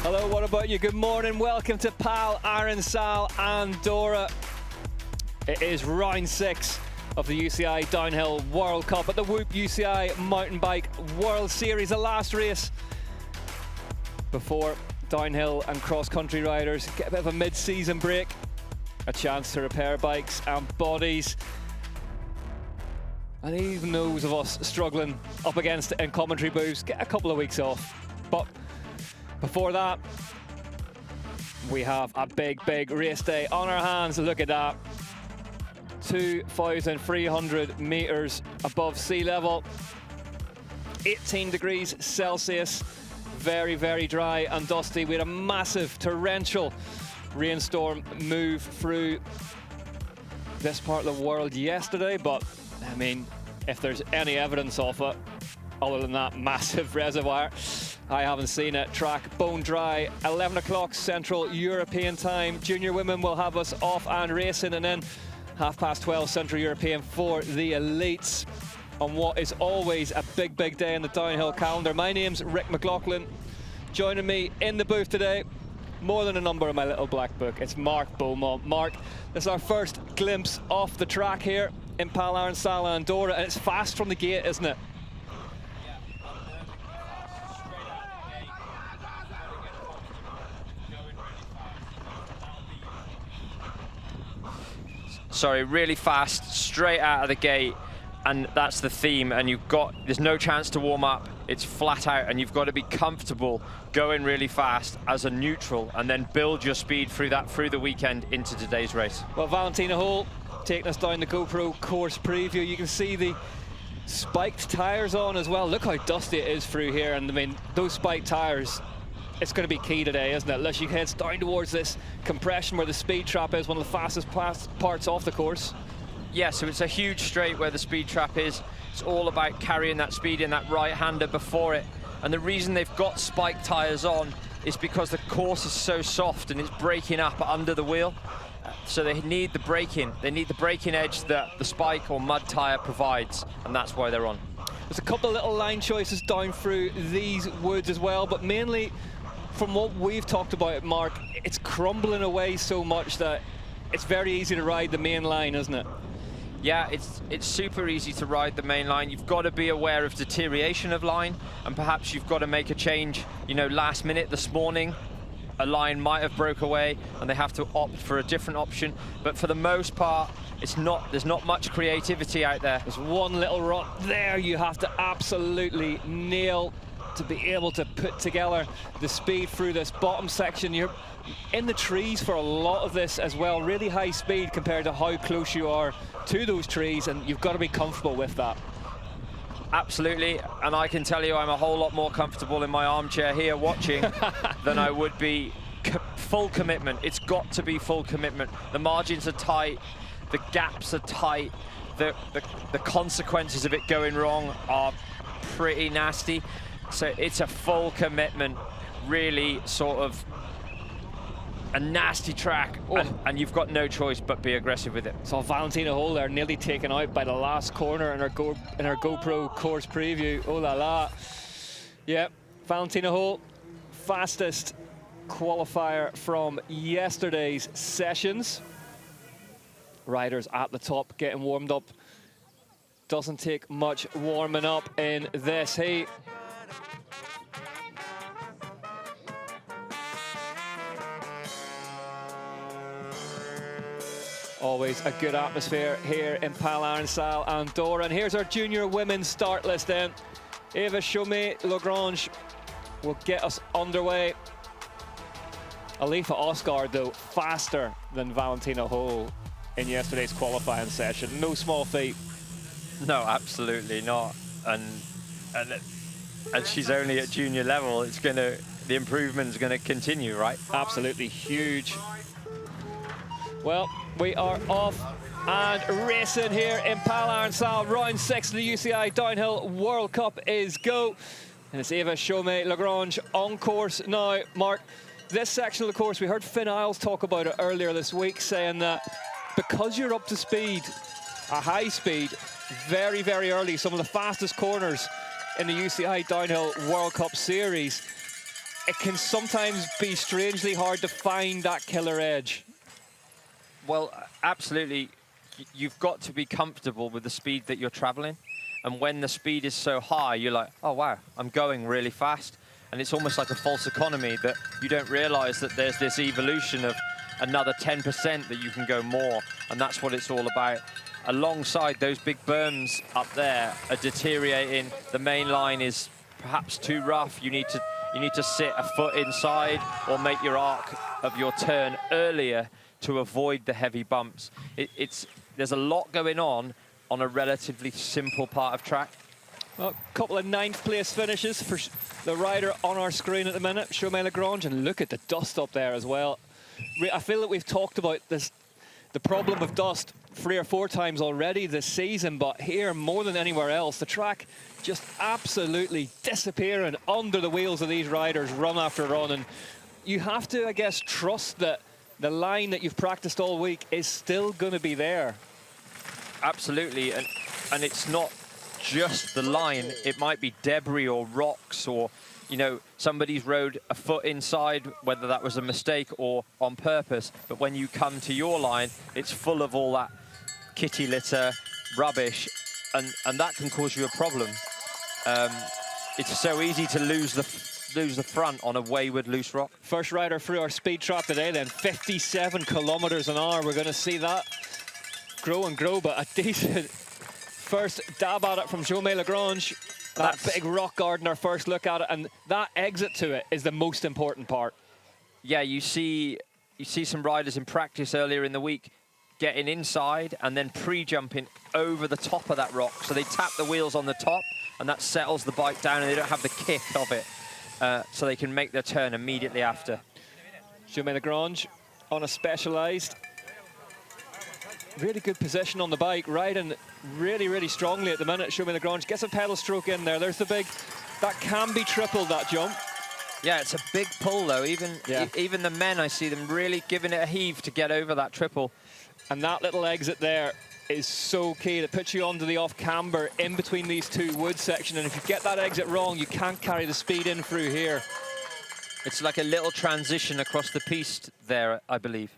Hello, what about you? Good morning. Welcome to PAL Arinsal Andorra. It is round 6 of the UCI Downhill World Cup at the Whoop UCI Mountain Bike World Series, the last race before downhill and cross-country riders get a bit of a mid-season break, a chance to repair bikes and bodies. And even those of us struggling up against it in commentary booths get a couple of weeks off. But before that, we have a big race day on our hands. Look at that. 2,300 meters above sea level. 18 degrees Celsius. Very dry and dusty. We had a massive torrential rainstorm move through this part of the world yesterday, but I mean, if there's any evidence of it, other than that massive reservoir, I haven't seen it. Track bone dry, 11 o'clock Central European time. Junior women will have us off and racing, and then 12:30 Central European for the elites on what is always a big day in the downhill calendar. My name's Rick McLaughlin. Joining me in the booth today, more than a number in my little black book, it's Mark Beaumont. Mark, this is our first glimpse off the track here in PAL Arinsal Andorra, and it's fast from the gate, isn't it? Sorry, really fast, straight out of the gate, and that's the theme. And there's no chance to warm up. It's flat out, and you've got to be comfortable going really fast as a neutral, and then build your speed through the weekend into today's race. Well, Valentina Hall taking us down the GoPro course preview. You can see the spiked tires on as well. Look how dusty it is through here, and I mean, those spiked tires, it's going to be key today, isn't it? Unless you heads down towards this compression where the speed trap is, one of the fastest parts off the course. Yeah, so it's a huge straight where the speed trap is. It's all about carrying that speed in that right-hander before it. And the reason they've got spiked tires on is because the course is so soft and it's breaking up under the wheel. So they need the braking. They need the braking edge that the spike or mud tire provides, and that's why they're on. There's a couple of little line choices down through these woods as well, but mainly from what we've talked about, Mark, it's crumbling away so much that it's very easy to ride the main line, isn't it? Yeah, it's super easy to ride the main line. You've got to be aware of deterioration of line, and perhaps you've got to make a change, you know, last minute this morning. A line might have broke away and they have to opt for a different option. But for the most part, there's not much creativity out there. There's one little rut there you have to absolutely nail to be able to put together the speed through this bottom section. You're in the trees for a lot of this as well. Really high speed compared to how close you are to those trees, and you've got to be comfortable with that. Absolutely, and I can tell you I'm a whole lot more comfortable in my armchair here watching than I would be full commitment. It's got to be full commitment. The margins are tight, the gaps are tight, the consequences of it going wrong are pretty nasty. So it's a full commitment, really sort of a nasty track, and you've got no choice but be aggressive with it. So Valentina Hall there nearly taken out by the last corner in our GoPro course preview. Oh la la. Yeah, Valentina Hall, fastest qualifier from yesterday's sessions. Riders at the top getting warmed up. Doesn't take much warming up in this heat. Always a good atmosphere here in PAL Arinsal Andorra. And here's our junior women's start list then. Eva Chaumet-Lagrange will get us underway. Alifa Oscar, though, faster than Valentina Hall in yesterday's qualifying session. No small feat. No, absolutely not. And she's only at junior level. The improvement's gonna continue, right? Absolutely huge. Well, we are off and racing here in PAL Arinsal. Round 6 of the UCI Downhill World Cup is go. And it's Eva Chaumet-Lagrange on course now. Mark, this section of the course, we heard Finn Isles talk about it earlier this week, saying that because you're up to speed, a high speed, very early, some of the fastest corners in the UCI Downhill World Cup Series, it can sometimes be strangely hard to find that killer edge. Well, absolutely. You've got to be comfortable with the speed that you're traveling. And when the speed is so high, you're like, oh, wow, I'm going really fast. And it's almost like a false economy that you don't realize that there's this evolution of another 10% that you can go more. And that's what it's all about. Alongside those big berms up there are deteriorating. The main line is perhaps too rough. You need to sit a foot inside or make your arc of your turn earlier to avoid the heavy bumps. There's a lot going on a relatively simple part of track. Well, a couple of 9th place finishes for the rider on our screen at the minute, Chaumet Lagrange, and look at the dust up there as well. I feel that we've talked about this, the problem of dust 3 or 4 times already this season, but here more than anywhere else, the track just absolutely disappearing under the wheels of these riders run after run. And you have to, I guess, trust that the line that you've practiced all week is still going to be there. Absolutely, and it's not just the line. It might be debris or rocks, or somebody's rode a foot inside, whether that was a mistake or on purpose. But when you come to your line, it's full of all that kitty litter, rubbish, and that can cause you a problem. It's so easy to lose the front on a wayward loose rock. First rider through our speed trap today then, 57 kilometers an hour. We're going to see that grow and grow, but a decent first dab at it from Chaumet Lagrange. That big rock garden, our first look at it, and that exit to it is the most important part. Yeah, you see some riders in practice earlier in the week getting inside and then pre-jumping over the top of that rock. So they tap the wheels on the top, and that settles the bike down, and they don't have the kick of it. So they can make their turn immediately after. Chaumet Lagrange on a Specialized. Really good position on the bike, riding really, really strongly at the minute. Chaumet Lagrange gets a pedal stroke in there. There's the big, that can be tripled, that jump. Yeah, it's a big pull though. Even the men, I see them really giving it a heave to get over that triple. And that little exit there is so key. It puts you onto the off camber in between these two wood sections. And if you get that exit wrong, you can't carry the speed in through here. It's like a little transition across the piste there, I believe.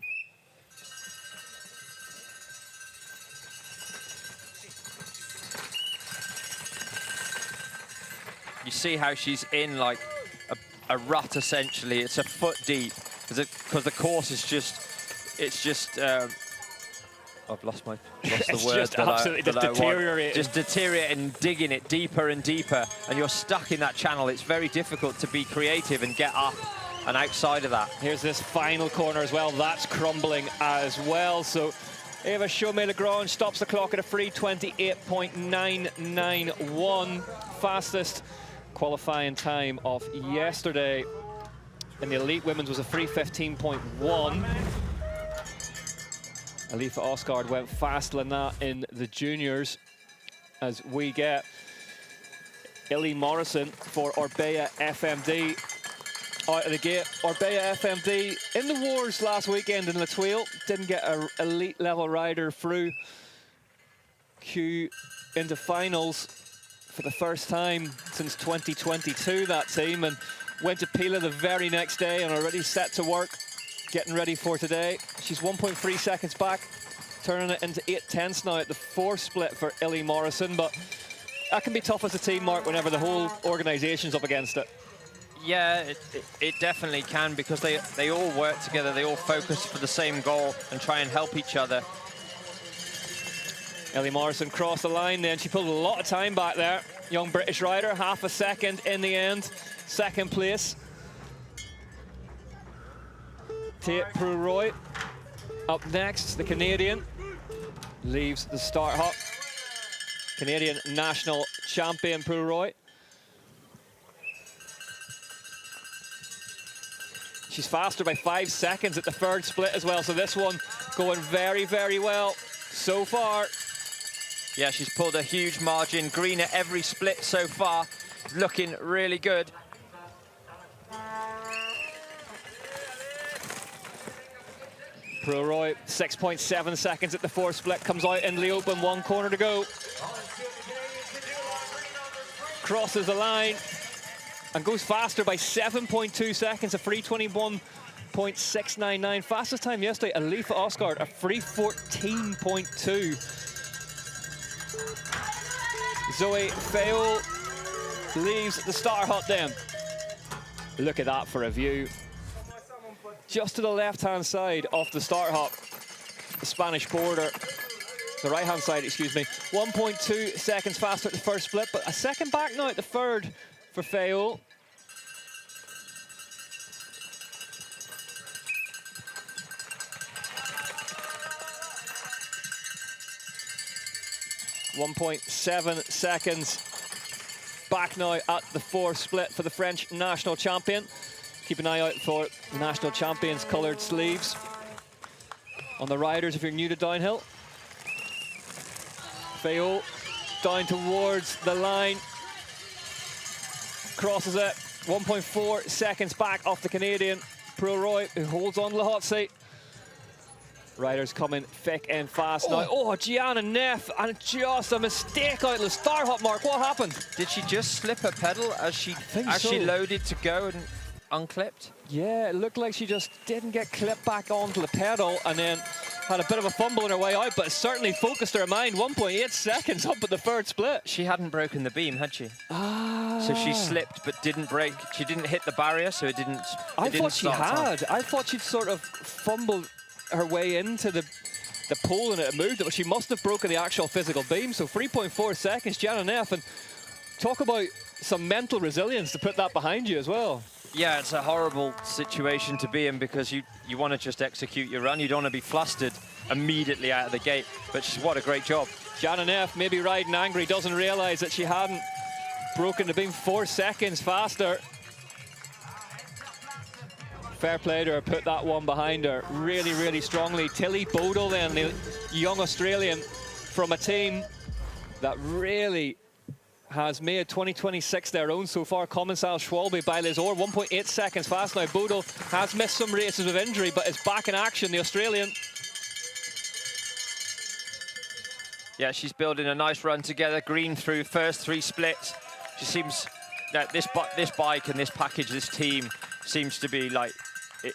You see how she's in like a rut, essentially. It's a foot deep because the course is just I've lost the word. Just absolutely deteriorating. Just deteriorating and digging it deeper and deeper, and you're stuck in that channel. It's very difficult to be creative and get up and outside of that. Here's this final corner as well. That's crumbling as well. So Eva Chaumet Lagrange stops the clock at a free 28.991. Fastest qualifying time of yesterday in the elite women's was a free 15.1. Alifa Osgaard went faster than that in the juniors, as we get Illy Morrison for Orbea FMD out of the gate. Orbea FMD in the wars last weekend in La Tuile, didn't get an elite level rider through Q into finals for the first time since 2022, that team, and went to Pila the very next day and already set to work, getting ready for today. She's 1.3 seconds back, turning it into 8/10 now at the 4 split for Illy Morrison, but that can be tough as a team, Mark, whenever the whole organization's up against it. Yeah, it definitely can, because they all work together, they all focus for the same goal and try and help each other. Illy Morrison crossed the line then. She pulled a lot of time back there. Young British rider, half a second in the end. Second place. Tate Pruroy up next. The Canadian leaves the start hut. Canadian national champion Pruroy. She's faster by 5 seconds at the third split as well. So this one going very, very well so far. Yeah, she's pulled a huge margin. Green at every split so far. Looking really good. Pruroy, 6.7 seconds at the 4th split. Comes out in the open, 1 corner to go. Crosses the line. and goes faster by 7.2 seconds, a free 21.699. Fastest time yesterday, Alifa Osgaard, a free 14.2. Zoe Fayol leaves the starter hut then. Look at that for a view. Just to the left-hand side of the starter hut, the Spanish border. The right-hand side, excuse me. 1.2 seconds faster at the first split, but a second back now at the third for Fayol. .7 seconds back now at the fourth split for the French national champion. Keep an eye out for the national champion's coloured sleeves on the riders if you're new to downhill. Fayol down towards the line, crosses it, 1.4 seconds back off the Canadian Pro-Roy, who holds on to the hot seat. Riders coming thick and fast now. Oh, Gianna Neff, and just a mistake out of the start hop, Mark. What happened? Did she just slip a pedal as she loaded to go and unclipped? Yeah, it looked like she just didn't get clipped back onto the pedal and then had a bit of a fumble on her way out, but it certainly focused her mind. 1.8 seconds up at the third split. She hadn't broken the beam, had she? So she slipped but didn't break. She didn't hit the barrier, so it didn't. I thought she had. I thought she'd sort of fumbled her way into the pole and it moved it, but she must have broken the actual physical beam. So 3.4 seconds, Gianna Neff, and talk about some mental resilience to put that behind you as well. Yeah, it's a horrible situation to be in because you want to just execute your run. You don't want to be flustered immediately out of the gate, but what a great job. Gianna Neff, maybe riding angry, doesn't realize that she hadn't broken the beam 4 seconds faster. Fair play to her, put that one behind her really, really strongly. Tilly Bodle then, the young Australian from a team that really has made 2026 their own so far. Commensal, Schwalbe, by Lizor, 1.8 seconds fast now. Bodle has missed some races with injury, but is back in action, the Australian. Yeah, she's building a nice run together. Green through first 3 splits. She seems that this bike and this package, this team, seems to be like,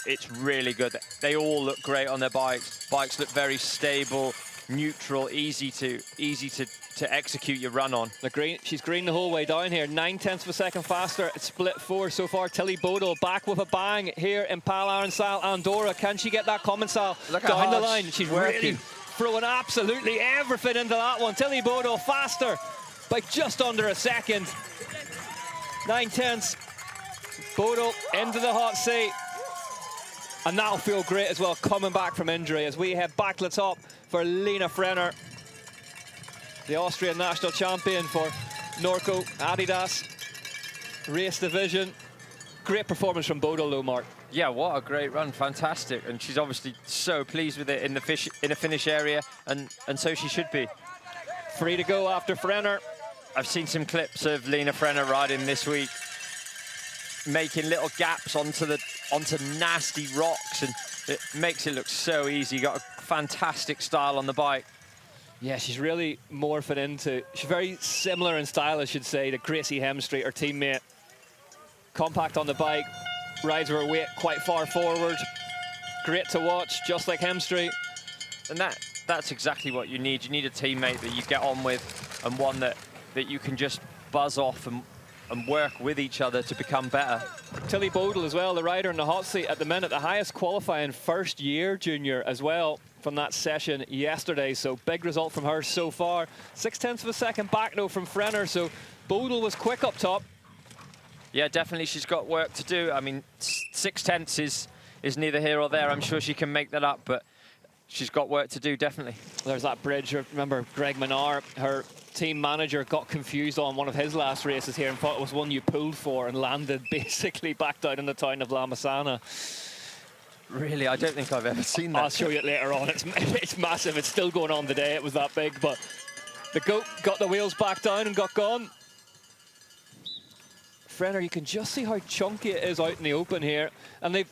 it's really good. They all look great on their bikes. Bikes look very stable, neutral, easy to execute your run on. She's green the whole way down here. 9/10 of a second faster at split 4 so far. Tilly Bodle back with a bang here in Pal Arinsal, Andorra. Can she get that Commensal down the line? She's really throwing absolutely everything into that one. Tilly Bodle faster by just under a second. 9/10. Bodle into the hot seat. And that'll feel great as well, coming back from injury as we head back to the top for Lena Frener, the Austrian national champion for Norco Adidas race division. Great performance from Bodle, though, Mark. Yeah, what a great run, fantastic. And she's obviously so pleased with it in the finish area, and so she should be. Free to go after Frener. I've seen some clips of Lena Frener riding this week, making little gaps onto nasty rocks, and it makes it look so easy. Got a fantastic style on the bike. Yeah, she's really morphing into, she's very similar in style, I should say, to Gracie Hemstreet, her teammate. Compact on the bike, rides her weight quite far forward. Great to watch, just like Hemstreet. And that's exactly what you need. You need a teammate that you get on with, and one that you can just buzz off and work with each other to become better. Tilly Bodle as well, the rider in the hot seat at the minute, the highest qualifying first-year junior as well from that session yesterday. So big result from her so far. 0.6 of a second back though from Frener, so Bodle was quick up top. Yeah, definitely she's got work to do. I mean, 0.6 is neither here or there. I'm sure she can make that up, but she's got work to do, definitely. There's that bridge. Remember, Greg Menard, her team manager, got confused on one of his last races here and thought it was one you pulled for and landed basically back down in the town of La Massana. Really? I don't think I've ever seen that. I'll show you it later on. It's massive. It's still going on today. It was that big, but the goat got the wheels back down and got gone. Frener, you can just see how chunky it is out in the open here. And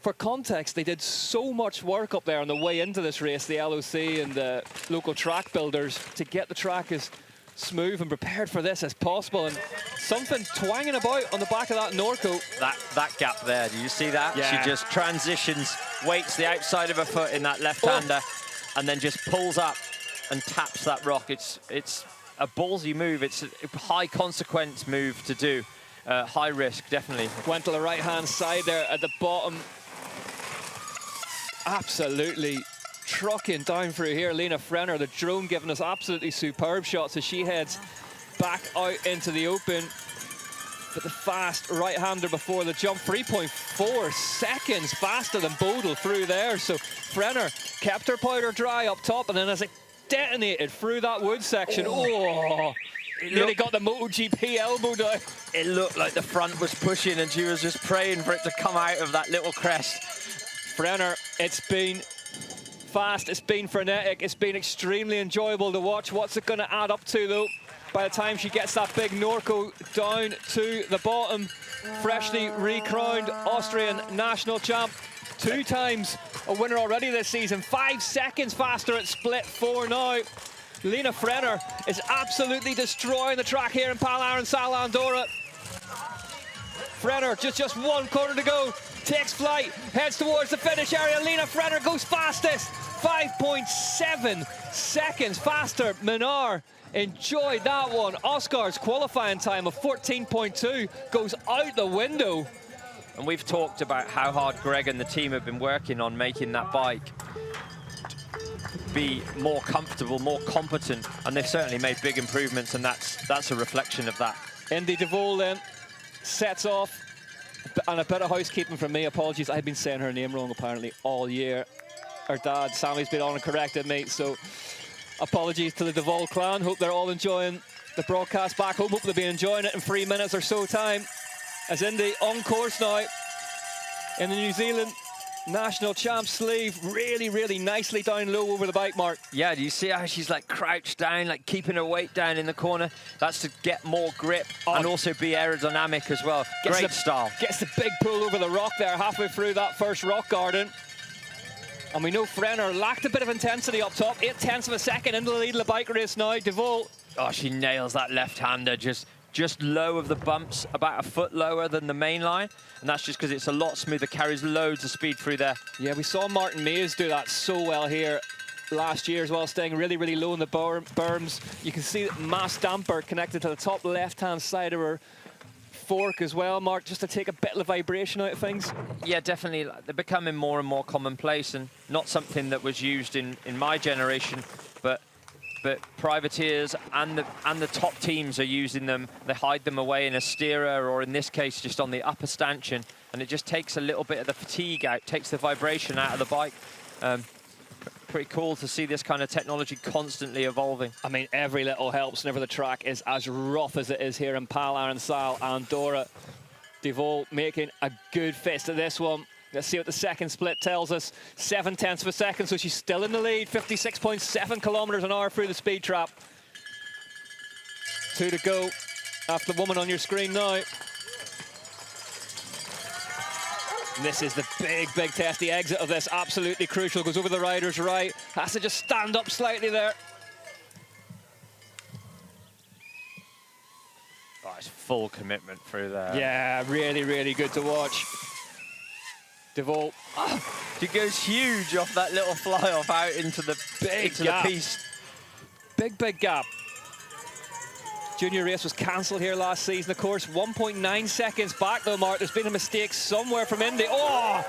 for context, they did so much work up there on the way into this race, the LOC and the local track builders, to get the track as smooth and prepared for this as possible, and something twanging about on the back of that Norco. That gap there, do you see that? Yeah. She just transitions, waits the outside of her foot in that left-hander, and then just pulls up and taps that rock. It's a ballsy move. It's a high consequence move to do. High risk, definitely. Went to the right-hand side there at the bottom. Absolutely trucking down through here. Lena Frener, the drone, giving us absolutely superb shots as she heads back out into the open. But the fast right-hander before the jump, 3.4 seconds faster than Bodil through there. So Frener kept her powder dry up top, and then as it detonated through that wood section, nearly got the MotoGP elbow down. It looked like the front was pushing and she was just praying for it to come out of that little crest. Frener, it's been fast, it's been frenetic, it's been extremely enjoyable to watch. What's it going to add up to, though, by the time she gets that big Norco down to the bottom? Freshly recrowned Austrian national champ, 2 times a winner already this season, 5 seconds faster at split 4 now. Lena Frener is absolutely destroying the track here in Arinsal, Andorra. Frener, just 1 corner to go, takes flight, heads towards the finish area. Lena Frener goes fastest, 5.7 seconds faster. Minar enjoyed that one. Oscar's qualifying time of 14.2 goes out the window. And we've talked about how hard Greg and the team have been working on making that bike be more comfortable, more competent, and they've certainly made big improvements, and that's a reflection of that. Indy DeVol then sets off, and a bit of housekeeping from me. Apologies, I've been saying her name wrong apparently all year. Her dad, Sammy's been on and corrected me, so apologies to the DeVol clan. Hope they're all enjoying the broadcast back home. Hope they'll be enjoying it in 3 minutes or so time. As Indy on course now in the New Zealand national champ sleeve, really nicely down low over the bike, Mark. Yeah, do you see how she's like crouched down, like keeping her weight down in the corner? That's to get more grip and also be aerodynamic as well. Great style. Gets the big pull over the rock there halfway through that first rock garden. And we know Frener lacked a bit of intensity up top. 0.8 of a second into the lead of the bike race now. DeVol. Oh, she nails that left-hander, just low of the bumps, about a foot lower than the main line, and that's just because it's a lot smoother, carries loads of speed through there. Yeah, we saw Martin Mays do that so well here last year as well, staying really low in the berms. You can see that mass damper connected to the top left-hand side of her fork as well, Mark, just to take a bit of vibration out of things. Yeah, definitely. They're becoming more and more commonplace, and not something that was used in my generation, but privateers and the top teams are using them. They hide them away in a steerer, or in this case, just on the upper stanchion, and it just takes a little bit of the fatigue out, takes the vibration out of the bike. Pretty cool to see this kind of technology constantly evolving. I mean, every little helps whenever the track is as rough as it is here in Arinsal, Andorra. DeVol making a good fist of this one. Let's see what the second split tells us. 0.7 of a second, so she's still in the lead. 56.7 kilometers an hour through the speed trap. 2 to go after the woman on your screen now. And this is the big test. The exit of this, absolutely crucial. Goes over the rider's right. Has to just stand up slightly there. Oh, it's full commitment through there. Yeah, really good to watch. DeVol. She goes huge off that little fly-off out into the gap. piece. Big gap. Junior race was cancelled here last season, of course. 1.9 seconds back, though, Mark. There's been a mistake somewhere from Indy. Oh!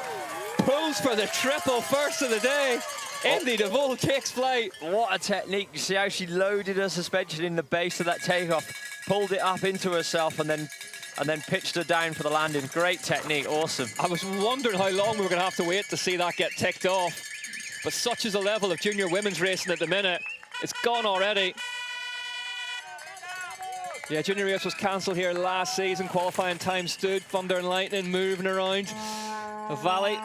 Pulls for the triple first of the day. Indy DeVol takes flight. What a technique. You see how she loaded her suspension in the base of that takeoff, pulled it up into herself, and then pitched her down for the landing. Great technique, awesome. I was wondering how long we were going to have to wait to see that get ticked off. But such is the level of junior women's racing at the minute. It's gone already. Yeah, junior race was cancelled here last season. Qualifying time stood. Thunder and Lightning moving around the valley.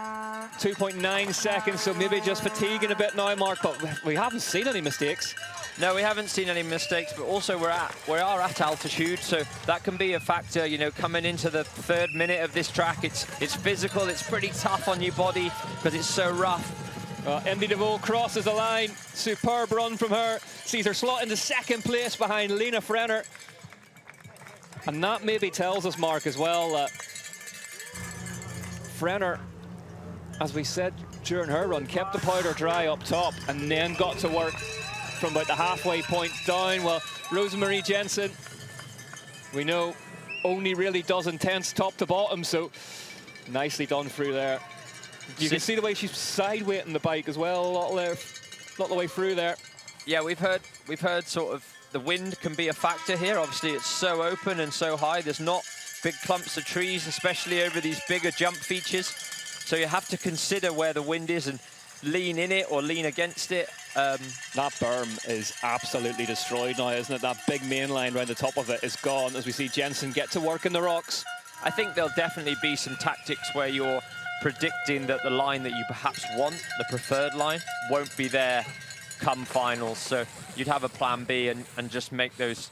2.9 seconds, so maybe just fatiguing a bit now, Mark, but we haven't seen any mistakes. No, we haven't seen any mistakes, but also we are at altitude, so that can be a factor, you know, coming into the 3rd minute of this track. It's physical, it's pretty tough on your body because it's so rough. MTBWS crosses the line. Superb run from her. Sees her slot into second place behind Lena Frener. And that maybe tells us, Mark, as well, that Frener, as we said during her run, kept the powder dry up top and then got to work from about the halfway point down. Well, Rosemarie Jensen, we know, only really does intense top to bottom, so nicely done through there. You can see the way she's side-weighting the bike as well, a lot the way through there. Yeah, we've heard sort of the wind can be a factor here. Obviously, it's so open and so high. There's not big clumps of trees, especially over these bigger jump features. So you have to consider where the wind is and lean in it or lean against it. That berm is absolutely destroyed now, isn't it? That big main line around the top of it is gone as we see Jensen get to work in the rocks. I think there'll definitely be some tactics where you're predicting that the line that you perhaps want, the preferred line, won't be there come finals. So you'd have a plan B and just make those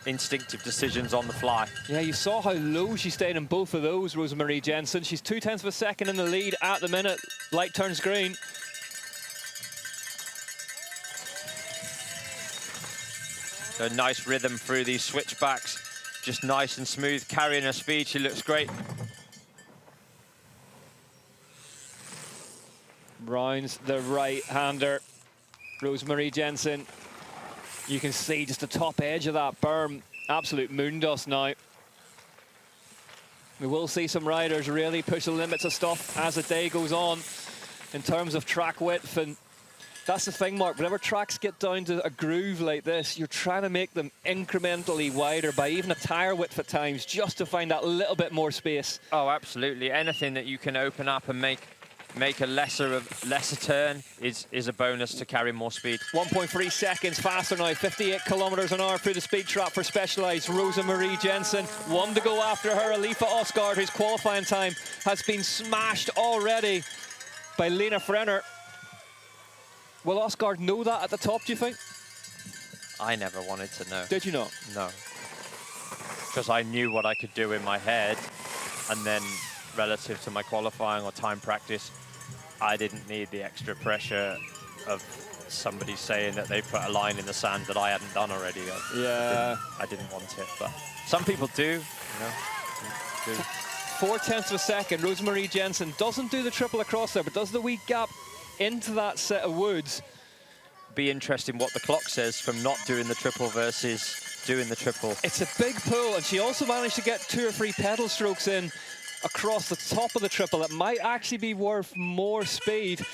instinctive decisions on the fly. Yeah, you saw how low she stayed in both of those, Rosemarie Jensen. She's 0.2 of a second in the lead at the minute. Light turns green. A nice rhythm through these switchbacks. Just nice and smooth, carrying her speed. She looks great. Rounds the right-hander, Rosemarie Jensen. You can see just the top edge of that berm. Absolute moon dust now. We will see some riders really push the limits of stuff as the day goes on in terms of track width. And that's the thing, Mark. Whenever tracks get down to a groove like this, you're trying to make them incrementally wider by even a tire width at times, just to find that little bit more space. Oh, absolutely. Anything that you can open up and make a lesser turn is a bonus to carry more speed. 1.3 seconds faster now, 58 kilometers an hour through the speed trap for Specialized. Rosemarie Jensen, one to go after her. Alifa Osgaard, whose qualifying time has been smashed already by Lena Frener. Will Osgaard know that at the top, do you think? I never wanted to know. Did you not? No. Because I knew what I could do in my head, and then relative to my qualifying or time practice, I didn't need the extra pressure of somebody saying that they put a line in the sand that I hadn't done already. I didn't want it, but some people do, you know. 0.4 of a second. Rosemarie Jensen doesn't do the triple across there, but does the wee gap into that set of woods. Be interesting what the clock says from not doing the triple versus doing the triple. It's a big pull, and she also managed to get 2 or 3 pedal strokes in across the top of the triple. It might actually be worth more speed.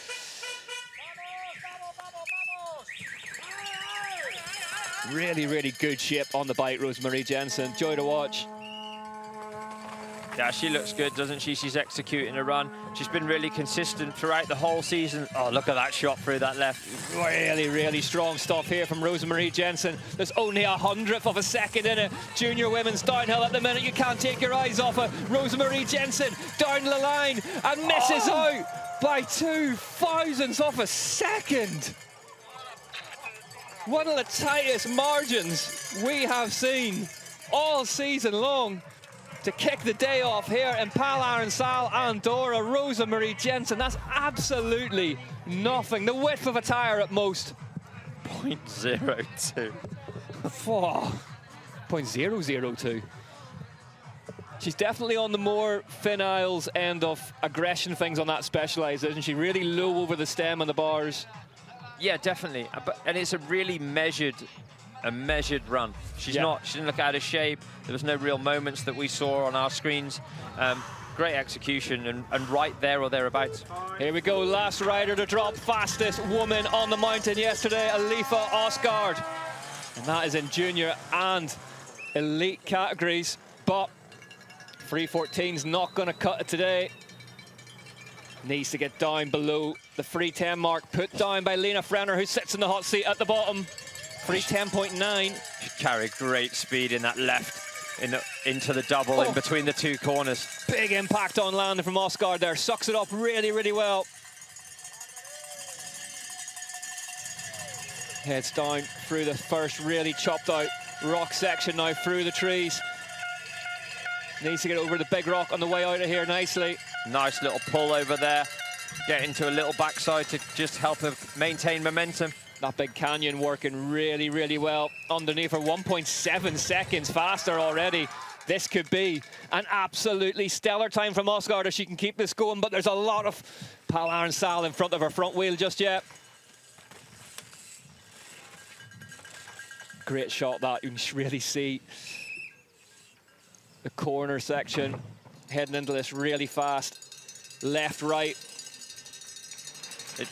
Really, really good shape on the bike, Rosemarie Jensen. Joy to watch. Yeah, she looks good, doesn't she? She's executing a run. She's been really consistent throughout the whole season. Oh, look at that shot through that left. Really, really strong stuff here from Rosemarie Jensen. There's only 100th of a second in it. Junior women's downhill at the minute. You can't take your eyes off it. Rosemarie Jensen down the line and misses out by 0.02 of a second. One of the tightest margins we have seen all season long. To kick the day off here in Pal Arinsal, Andorra, Rosemarie Jensen. That's absolutely nothing. The width of a tire at most. 0.02. 0.002. She's definitely on the more Finn Isles end of aggression things on that Specialized, isn't she? Really low over the stem and the bars. Yeah, definitely. And it's a really measured run. She didn't look out of shape. There was no real moments that we saw on our screens. Great execution and right there or thereabouts. Here we go, last rider to drop, fastest woman on the mountain yesterday, Alifa Osgaard. And that is in junior and elite categories, but 3:14's not gonna cut it today. Needs to get down below the 3:10 mark, put down by Lena Frener, who sits in the hot seat at the bottom. 3:10.9. She carried great speed in that left, into the double in between the 2 corners. Big impact on landing from Osgaard there. Sucks it up really, really well. Heads down through the first really chopped out rock section now through the trees. Needs to get over the big rock on the way out of here nicely. Nice little pull over there. get into a little backside to just help her maintain momentum. That big canyon working really, really well underneath her. 1.7 seconds faster already. This could be an absolutely stellar time from Åsgård if she can keep this going, but there's a lot of Pal Arinsal in front of her front wheel just yet. Great shot that. You can really see the corner section heading into this really fast. Left, right.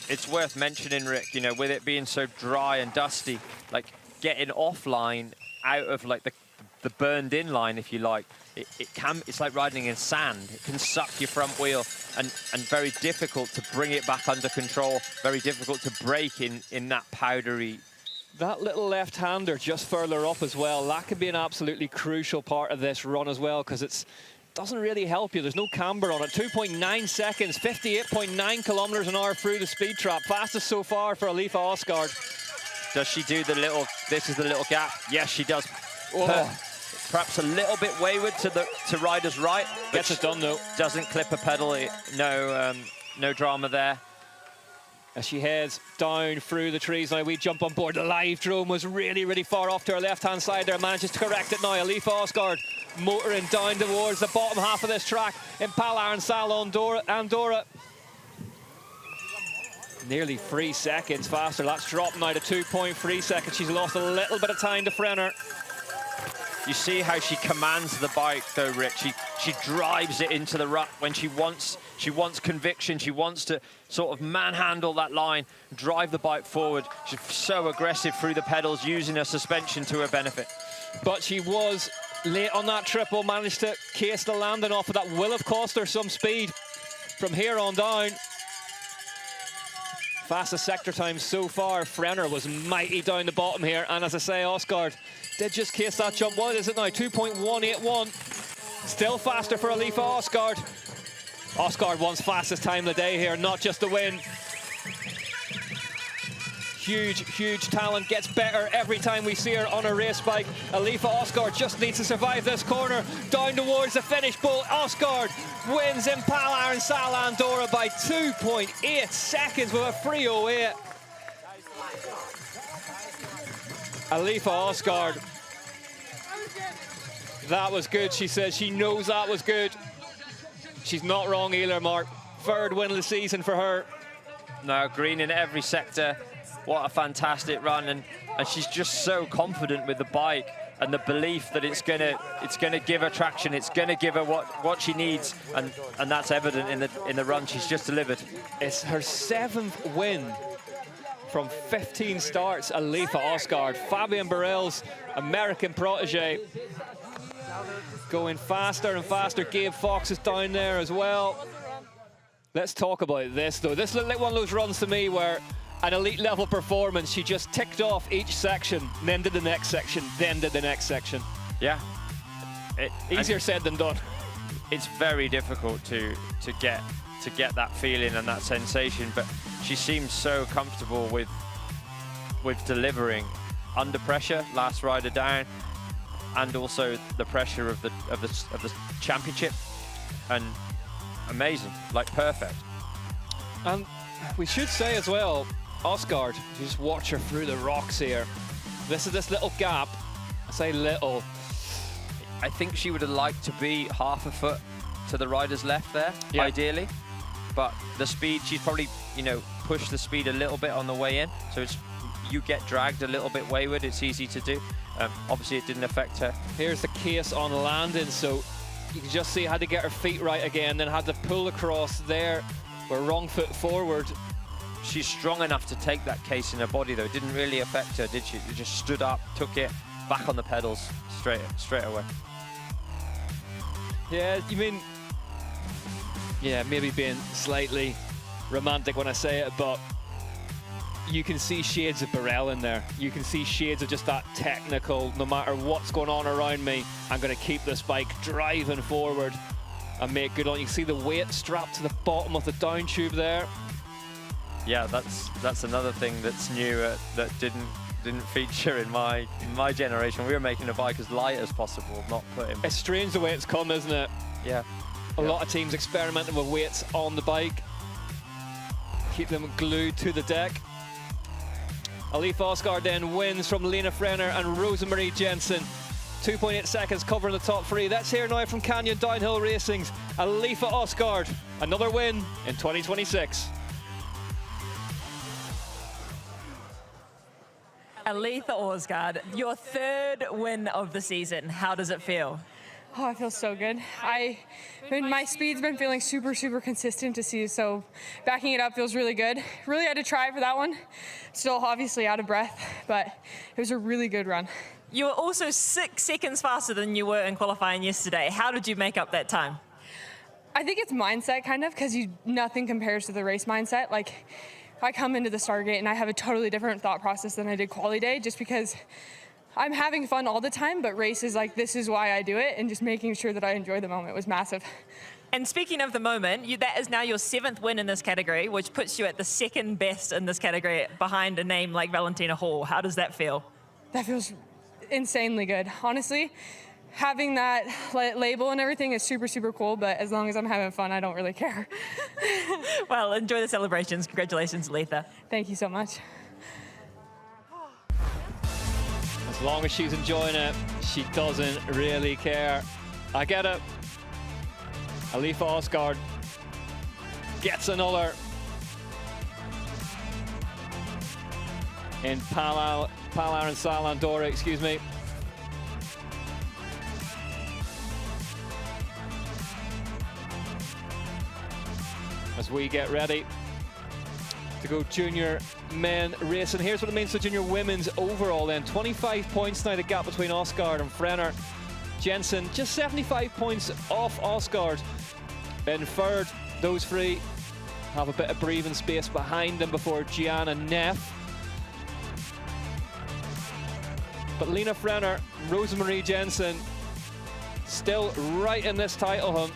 It's worth mentioning, Rick, you know, with it being so dry and dusty, like getting offline out of like the burned in line, if you like, it's like riding in sand. It can suck your front wheel and very difficult to bring it back under control, very difficult to brake in that powdery. That little left-hander just further up as well, that could be an absolutely crucial part of this run as well, because it doesn't really help you. There's no camber on it. 2.9 seconds, 58.9 kilometers an hour through the speed trap. Fastest so far for Lena Åsgård. Does she do the little, this is the little gap? Yes, she does. Oh. Perhaps a little bit wayward to rider's right. Gets it done though. Doesn't clip a pedal, no drama there. As she heads down through the trees now, we jump on board. The live drone was really, really far off to her left-hand side there. Manages to correct it now. Lena Åsgård motoring down towards the bottom half of this track in Pal Arinsal, Andorra. Nearly 3 seconds faster. That's dropped now to 2.3 seconds. She's lost a little bit of time to Frener. You see how she commands the bike though, Rick. She drives it into the rut when she wants conviction. She wants to sort of manhandle that line, drive the bike forward. She's so aggressive through the pedals, using her suspension to her benefit. But she was late on that triple, managed to case the landing off of that. Will have cost her some speed from here on down. Fastest sector time so far. Frener was mighty down the bottom here, and as I say, Åsgård did just case that jump. What is it now? 2.181. Still faster for Lena Åsgård. Åsgård wants fastest time of the day here, not just the win. Huge, huge talent. Gets better every time we see her on a race bike. Lena Åsgård just needs to survive this corner. Down towards the finish pole. Åsgård wins in Pal Arinsal, Andorra by 2.8 seconds with a 3:08. Lena Åsgård. That was good, she says. She knows that was good. She's not wrong either, Mark. Third win of the season for her. No, green in every sector. What a fantastic run, and she's just so confident with the bike and the belief that it's gonna give her traction. It's gonna give her what she needs, and that's evident in the run she's just delivered. It's her 7th win from 15 starts. Lena Åsgård, Fabian Burrell's American protege, going faster and faster. Gabe Fox is down there as well. Let's talk about this though. This looked like one of those runs to me where an elite level performance, she just ticked off each section, then did the next section, then did the next section. Yeah. Easier said than done. It's very difficult to get that feeling and that sensation, but she seems so comfortable with delivering under pressure, last rider down, and also the pressure of the championship, and amazing, like perfect. And we should say as well, Åsgård, you just watch her through the rocks here. This little gap. I say little. I think she would have liked to be half a foot to the rider's left there, yeah, ideally. But the speed, she's probably, you know, pushed the speed a little bit on the way in. So you get dragged a little bit wayward. It's easy to do. Obviously, it didn't affect her. Here's the case on landing. So you can just see how to get her feet right again, then had to pull across there. We're wrong foot forward. She's strong enough to take that case in her body, though. It didn't really affect her, did she? She just stood up, took it, back on the pedals straight away. Yeah, you mean, yeah, maybe being slightly romantic when I say it, but you can see shades of Burrell in there. You can see shades of just that technical, no matter what's going on around me, I'm going to keep this bike driving forward and make good on. You can see the weight strapped to the bottom of the down tube there. Yeah, that's another thing that's new that didn't feature in my generation. We were making the bike as light as possible, not putting. It's strange the way it's come, isn't it? Yeah. A lot of teams experimenting with weights on the bike. keep them glued to the deck. Alif Osgaard then wins from Lena Frener and Rosemarie Jensen. 2.8 seconds covering the top three. That's here now from Canyon Downhill Racing's Alif Osgaard. Another win in 2026. Alif Osgaard, your third win of the season. How does it feel? Oh, it feels so good. My speed's been feeling super, super consistent to see, so backing it up feels really good. Really had to try for that one. Still obviously out of breath, but it was a really good run. You were also 6 seconds faster than you were in qualifying yesterday. How did you make up that time? I think it's mindset kind of, because nothing compares to the race mindset. Like, I come into the start gate and I have a totally different thought process than I did quali day, just because I'm having fun all the time, but race is like, this is why I do it, and just making sure that I enjoy the moment was massive. And speaking of the moment, that is now your 7th win in this category, which puts you at the 2nd best in this category behind a name like Valentina Hall. How does that feel? That feels insanely good. Honestly, having that label and everything is super, super cool, but as long as I'm having fun, I don't really care. Well, enjoy the celebrations. Congratulations, Letha. Thank you so much. As long as she's enjoying it, she doesn't really care. I get it. Alif Osgaard gets another in Arinsal, Andorra, excuse me. As we get ready to go junior men racing. Here's what it means for junior women's overall then. 25 points now, the gap between Osgaard and Frener. Jensen just 75 points off Osgaard. In third, those three have a bit of breathing space behind them before Gianna Neff. But Lena Frener, Rosemarie Jensen, still right in this title hunt.